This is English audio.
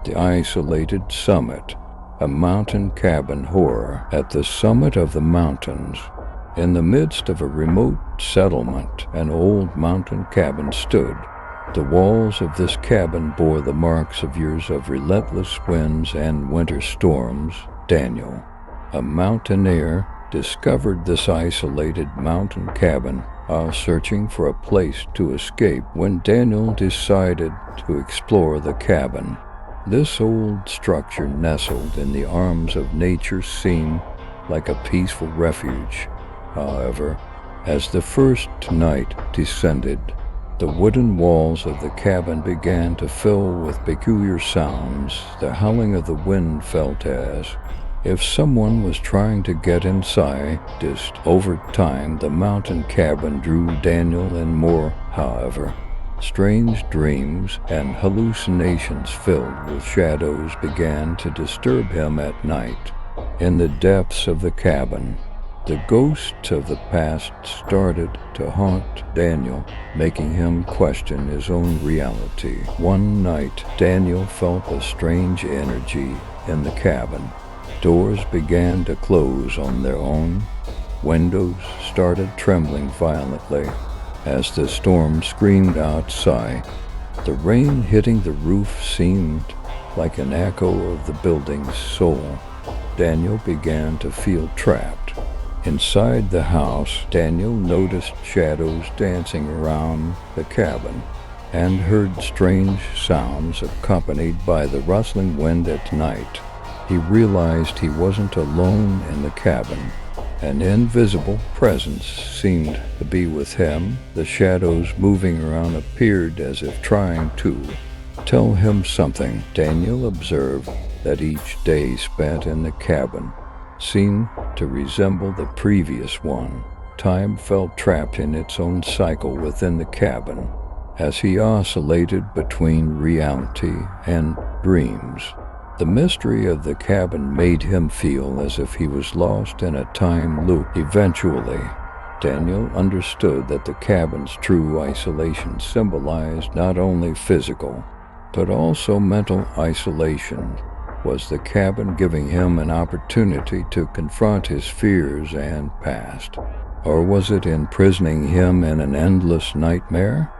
The isolated summit, a mountain cabin horror. At the summit of the mountains, in the midst of a remote settlement, an old mountain cabin stood. The walls of this cabin bore the marks of years of relentless winds and winter storms. Daniel, a mountaineer, discovered this isolated mountain cabin while searching for a place to escape. When Daniel decided to explore the cabin, this old structure nestled in the arms of nature seemed like a peaceful refuge. However, as the first night descended, the wooden walls of the cabin began to fill with peculiar sounds. The howling of the wind felt as if someone was trying to get inside. Just over time, the mountain cabin drew Daniel in more. However, strange dreams and hallucinations filled with shadows began to disturb him at night. In the depths of the cabin, the ghosts of the past started to haunt Daniel, making him question his own reality. One night, Daniel felt a strange energy in the cabin. Doors began to close on their own. Windows started trembling violently as the storm screamed outside. The rain hitting the roof seemed like an echo of the building's soul. Daniel began to feel trapped. Inside the house, Daniel noticed shadows dancing around the cabin and heard strange sounds accompanied by the rustling wind at night. He realized he wasn't alone in the cabin. An invisible presence seemed to be with him. The shadows moving around appeared as if trying to tell him something. Daniel observed that each day spent in the cabin seemed to resemble the previous one. Time felt trapped in its own cycle within the cabin as he oscillated between reality and dreams. The mystery of the cabin made him feel as if he was lost in a time loop. Eventually, Daniel understood that the cabin's true isolation symbolized not only physical, but also mental isolation. Was the cabin giving him an opportunity to confront his fears and past? Or was it imprisoning him in an endless nightmare?